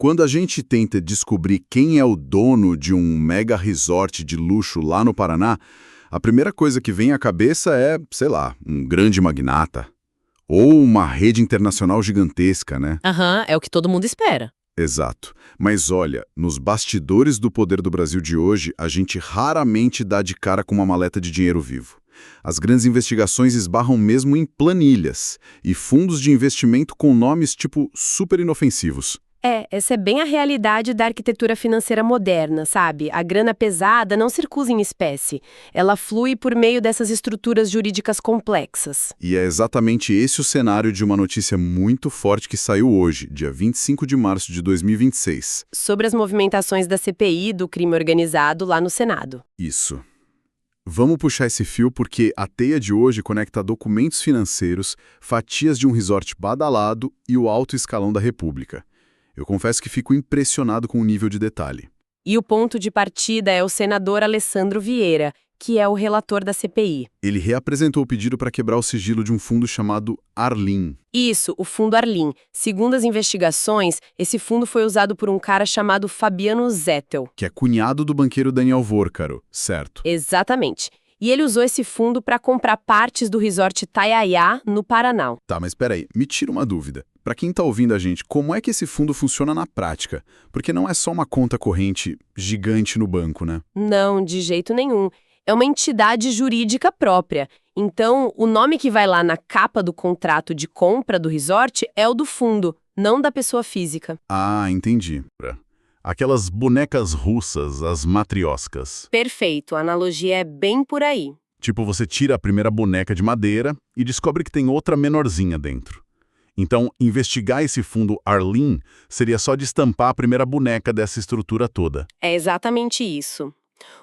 Quando a gente tenta descobrir quem é o dono de um mega resort de luxo lá no Paraná, a primeira coisa que vem à cabeça é, sei lá, um grande magnata. Ou uma rede internacional gigantesca, né? Aham, é o que todo mundo espera. Exato. Mas olha, nos bastidores do poder do Brasil de hoje, a gente raramente dá de cara com uma maleta de dinheiro vivo. As grandes investigações esbarram mesmo em planilhas e fundos de investimento com nomes tipo super inofensivos. Essa é bem a realidade da arquitetura financeira moderna, sabe? A grana pesada não circula em espécie. Ela flui por meio dessas estruturas jurídicas complexas. E é exatamente esse o cenário de uma notícia muito forte que saiu hoje, dia 25 de março de 2026. Sobre as movimentações da CPI do crime organizado lá no Senado. Isso. Vamos puxar esse fio porque a teia de hoje conecta documentos financeiros, fatias de um resort badalado e o alto escalão da República. Eu confesso que fico impressionado com o nível de detalhe. E o ponto de partida é o senador Alessandro Vieira, que é o relator da CPI. Ele reapresentou o pedido para quebrar o sigilo de um fundo chamado Arlim. Isso, o Fundo Arlim. Segundo as investigações, esse fundo foi usado por um cara chamado Fabiano Zettel. Que é cunhado do banqueiro Daniel Vorcaro, certo? Exatamente. E ele usou esse fundo para comprar partes do resort Taiaiá, no Paraná. Tá, mas peraí, me tira uma dúvida. Para quem tá ouvindo a gente, como é que esse fundo funciona na prática? Porque não é só uma conta corrente gigante no banco, né? Não, de jeito nenhum. É uma entidade jurídica própria. Então, o nome que vai lá na capa do contrato de compra do resort é o do fundo, não da pessoa física. Ah, entendi. Aquelas bonecas russas, as matrioscas. Perfeito, a analogia é bem por aí. Tipo, você tira a primeira boneca de madeira e descobre que tem outra menorzinha dentro. Então, investigar esse fundo Arlim seria só destampar a primeira boneca dessa estrutura toda. É exatamente isso.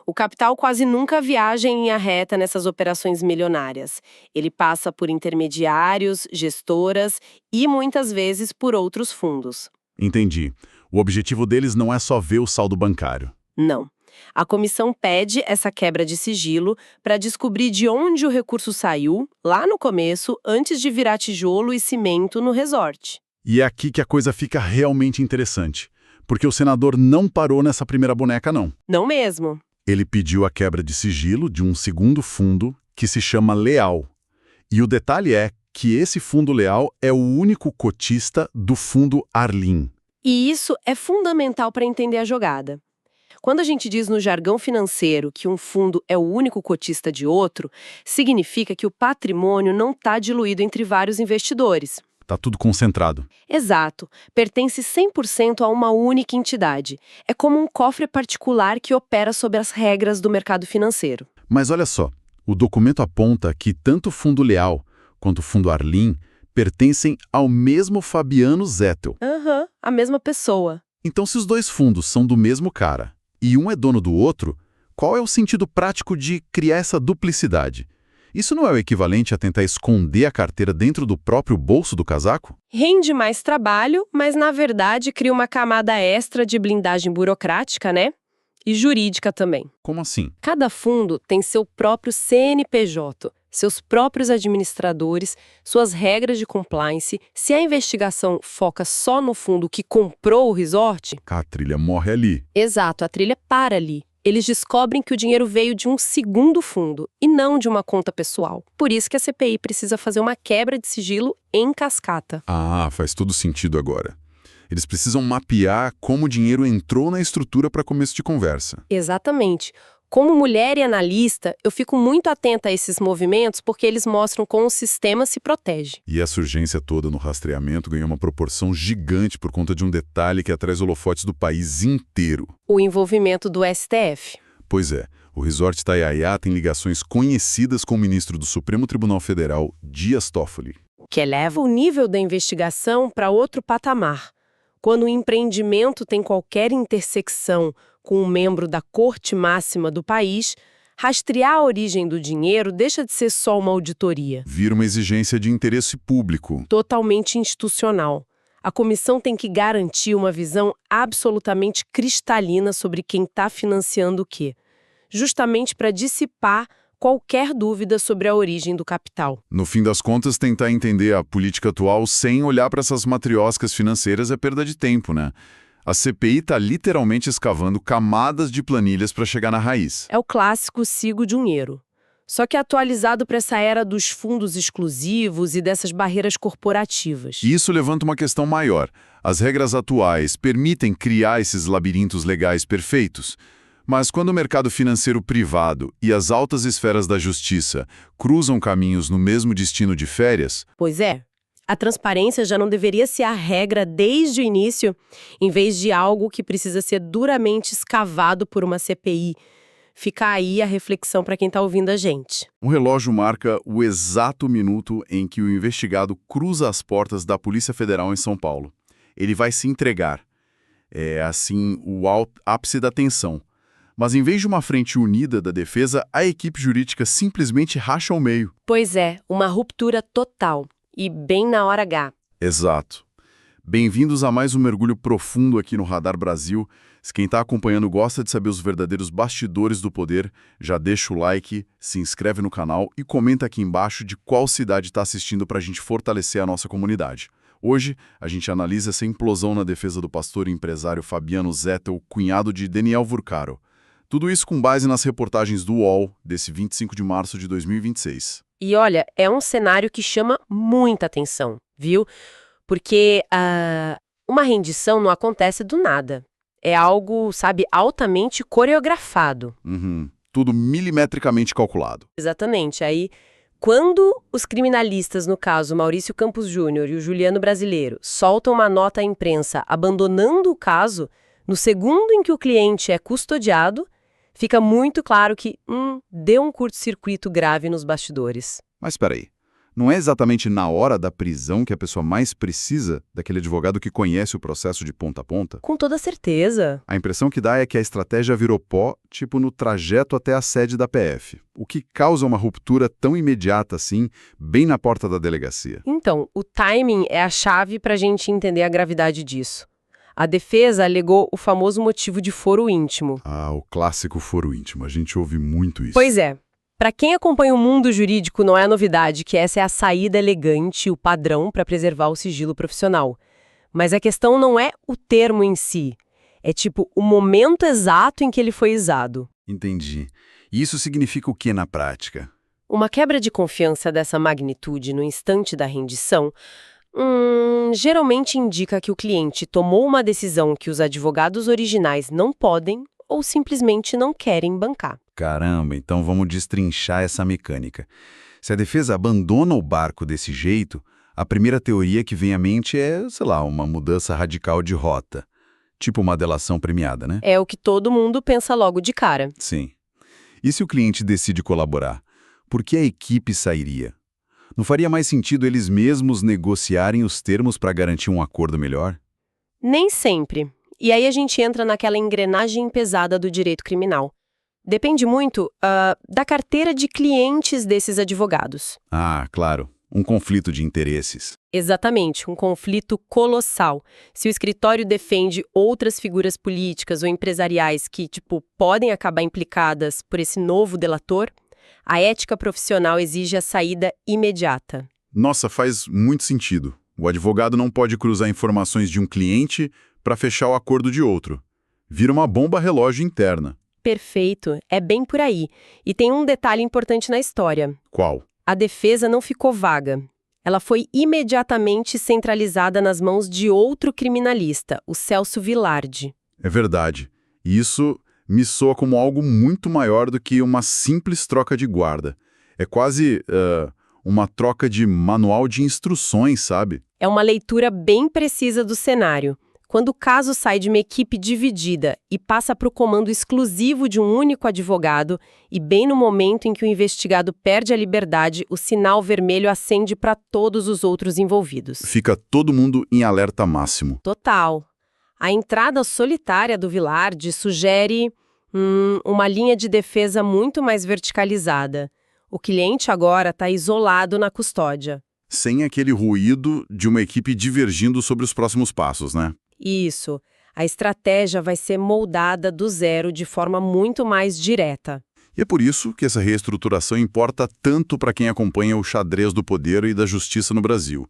O capital quase nunca viaja em linha reta nessas operações milionárias. Ele passa por intermediários, gestoras e, muitas vezes, por outros fundos. Entendi. O objetivo deles não é só ver o saldo bancário. Não. A comissão pede essa quebra de sigilo para descobrir de onde o recurso saiu, lá no começo, antes de virar tijolo e cimento no resort. E é aqui que a coisa fica realmente interessante. Porque o senador não parou nessa primeira boneca, não. Não mesmo. Ele pediu a quebra de sigilo de um segundo fundo que se chama Leal. E o detalhe é que esse fundo Leal é o único cotista do fundo Arlim. E isso é fundamental para entender a jogada. Quando a gente diz no jargão financeiro que um fundo é o único cotista de outro, significa que o patrimônio não está diluído entre vários investidores. Tá tudo concentrado. Exato. Pertence 100% a uma única entidade. É como um cofre particular que opera sob as regras do mercado financeiro. Mas olha só, o documento aponta que tanto o Fundo Leal quanto o Fundo Arlim pertencem ao mesmo Fabiano Zettel. A mesma pessoa. Então, se os dois fundos são do mesmo cara e um é dono do outro, qual é o sentido prático de criar essa duplicidade? Isso não é o equivalente a tentar esconder a carteira dentro do próprio bolso do casaco? Rende mais trabalho, mas na verdade cria uma camada extra de blindagem burocrática, né? E jurídica também. Como assim? Cada fundo tem seu próprio CNPJ, seus próprios administradores, suas regras de compliance. Se a investigação foca só no fundo que comprou o resort... A trilha morre ali. Exato, a trilha para ali. Eles descobrem que o dinheiro veio de um segundo fundo e não de uma conta pessoal. Por isso que a CPI precisa fazer uma quebra de sigilo em cascata. Ah, faz todo sentido agora. Eles precisam mapear como o dinheiro entrou na estrutura para começo de conversa. Exatamente. Como mulher e analista, eu fico muito atenta a esses movimentos porque eles mostram como o sistema se protege. E essa urgência toda no rastreamento ganhou uma proporção gigante por conta de um detalhe que atrai holofotes do país inteiro. O envolvimento do STF. Pois é, o Resort Taiaiá tem ligações conhecidas com o ministro do Supremo Tribunal Federal, Dias Toffoli. Que eleva o nível da investigação para outro patamar. Quando o empreendimento tem qualquer intersecção com um membro da corte máxima do país, rastrear a origem do dinheiro deixa de ser só uma auditoria. Vira uma exigência de interesse público. Totalmente institucional. A comissão tem que garantir uma visão absolutamente cristalina sobre quem está financiando o quê, justamente para dissipar qualquer dúvida sobre a origem do capital. No fim das contas, tentar entender a política atual sem olhar para essas matrioscas financeiras é perda de tempo, né? A CPI está literalmente escavando camadas de planilhas para chegar na raiz. É o clássico sigo dinheiro. Só que atualizado para essa era dos fundos exclusivos e dessas barreiras corporativas. E isso levanta uma questão maior. As regras atuais permitem criar esses labirintos legais perfeitos. Mas quando o mercado financeiro privado e as altas esferas da justiça cruzam caminhos no mesmo destino de férias... Pois é. A transparência já não deveria ser a regra desde o início, em vez de algo que precisa ser duramente escavado por uma CPI. Fica aí a reflexão para quem está ouvindo a gente. O relógio marca o exato minuto em que o investigado cruza as portas da Polícia Federal em São Paulo. Ele vai se entregar. É, assim, o ápice da tensão. Mas em vez de uma frente unida da defesa, a equipe jurídica simplesmente racha ao meio. Pois é, uma ruptura total. E bem na hora H. Exato. Bem-vindos a mais um mergulho profundo aqui no Radar Brasil. Se quem está acompanhando gosta de saber os verdadeiros bastidores do poder, já deixa o like, se inscreve no canal e comenta aqui embaixo de qual cidade está assistindo para a gente fortalecer a nossa comunidade. Hoje, a gente analisa essa implosão na defesa do pastor e empresário Fabiano Zettel, cunhado de Daniel Vurcaro. Tudo isso com base nas reportagens do UOL, desse 25 de março de 2026. E olha, é um cenário que chama muita atenção, viu? Porque uma rendição não acontece do nada. É algo, sabe, altamente coreografado. Tudo milimetricamente calculado. Exatamente. Aí, quando os criminalistas, no caso Maurício Campos Júnior e o Juliano Brasileiro, soltam uma nota à imprensa abandonando o caso, no segundo em que o cliente é custodiado, fica muito claro que deu um curto-circuito grave nos bastidores. Mas espera aí. Não é exatamente na hora da prisão que a pessoa mais precisa daquele advogado que conhece o processo de ponta a ponta? Com toda certeza. A impressão que dá é que a estratégia virou pó, tipo no trajeto até a sede da PF, o que causa uma ruptura tão imediata assim, bem na porta da delegacia. Então, o timing é a chave para a gente entender a gravidade disso. A defesa alegou o famoso motivo de foro íntimo. Ah, o clássico foro íntimo. A gente ouve muito isso. Pois é. Para quem acompanha o mundo jurídico, não é novidade que essa é a saída elegante, o padrão para preservar o sigilo profissional. Mas a questão não é o termo em si. É tipo o momento exato em que ele foi usado. Entendi. E isso significa o que na prática? Uma quebra de confiança dessa magnitude no instante da rendição geralmente indica que o cliente tomou uma decisão que os advogados originais não podem ou simplesmente não querem bancar. Caramba, então vamos destrinchar essa mecânica. Se a defesa abandona o barco desse jeito, a primeira teoria que vem à mente é, sei lá, uma mudança radical de rota. Tipo uma delação premiada, né? É o que todo mundo pensa logo de cara. Sim. E se o cliente decide colaborar? Por que a equipe sairia? Não faria mais sentido eles mesmos negociarem os termos para garantir um acordo melhor? Nem sempre. E aí a gente entra naquela engrenagem pesada do direito criminal. Depende muito da carteira de clientes desses advogados. Ah, claro. Um conflito de interesses. Exatamente, um conflito colossal. Se o escritório defende outras figuras políticas ou empresariais que, podem acabar implicadas por esse novo delator, a ética profissional exige a saída imediata. Nossa, faz muito sentido. O advogado não pode cruzar informações de um cliente para fechar o acordo de outro. Vira uma bomba relógio interna. Perfeito, é bem por aí. E tem um detalhe importante na história. Qual? A defesa não ficou vaga. Ela foi imediatamente centralizada nas mãos de outro criminalista, o Celso Vilardi. É verdade. E isso me soa como algo muito maior do que uma simples troca de guarda. É quase uma troca de manual de instruções, sabe? É uma leitura bem precisa do cenário. Quando o caso sai de uma equipe dividida e passa para o comando exclusivo de um único advogado, e bem no momento em que o investigado perde a liberdade, o sinal vermelho acende para todos os outros envolvidos. Fica todo mundo em alerta máximo. Total. A entrada solitária do Vilardi sugere uma linha de defesa muito mais verticalizada. O cliente agora está isolado na custódia. Sem aquele ruído de uma equipe divergindo sobre os próximos passos, né? Isso. A estratégia vai ser moldada do zero de forma muito mais direta. E é por isso que essa reestruturação importa tanto para quem acompanha o xadrez do poder e da justiça no Brasil.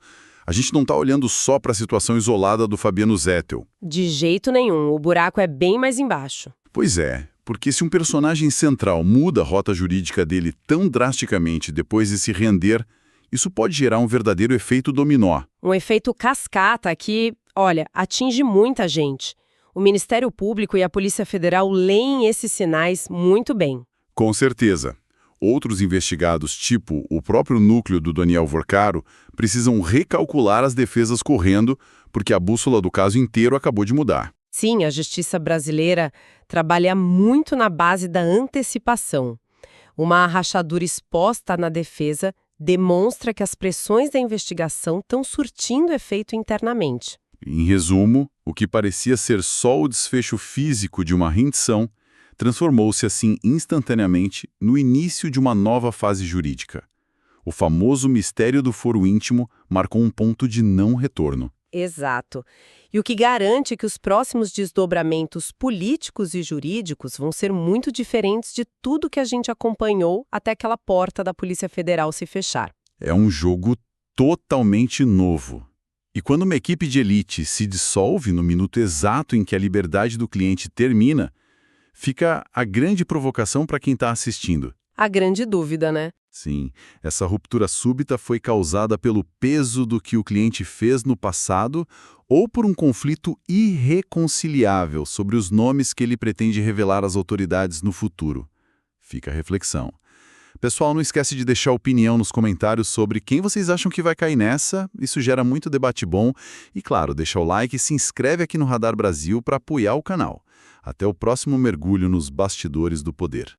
A gente não está olhando só para a situação isolada do Fabiano Zettel. De jeito nenhum, o buraco é bem mais embaixo. Pois é, porque se um personagem central muda a rota jurídica dele tão drasticamente depois de se render, isso pode gerar um verdadeiro efeito dominó. Um efeito cascata que, olha, atinge muita gente. O Ministério Público e a Polícia Federal leem esses sinais muito bem. Com certeza. Outros investigados, tipo o próprio núcleo do Daniel Vorcaro, precisam recalcular as defesas correndo, porque a bússola do caso inteiro acabou de mudar. Sim, a justiça brasileira trabalha muito na base da antecipação. Uma rachadura exposta na defesa demonstra que as pressões da investigação estão surtindo efeito internamente. Em resumo, o que parecia ser só o desfecho físico de uma rendição transformou-se assim instantaneamente no início de uma nova fase jurídica. O famoso mistério do foro íntimo marcou um ponto de não retorno. Exato. E o que garante que os próximos desdobramentos políticos e jurídicos vão ser muito diferentes de tudo que a gente acompanhou até aquela porta da Polícia Federal se fechar. É um jogo totalmente novo. E quando uma equipe de elite se dissolve no minuto exato em que a liberdade do cliente termina, fica a grande provocação para quem está assistindo. A grande dúvida, né? Sim, essa ruptura súbita foi causada pelo peso do que o cliente fez no passado ou por um conflito irreconciliável sobre os nomes que ele pretende revelar às autoridades no futuro. Fica a reflexão. Pessoal, não esquece de deixar opinião nos comentários sobre quem vocês acham que vai cair nessa, isso gera muito debate bom. E claro, deixa o like e se inscreve aqui no Radar Brasil para apoiar o canal. Até o próximo mergulho nos bastidores do poder.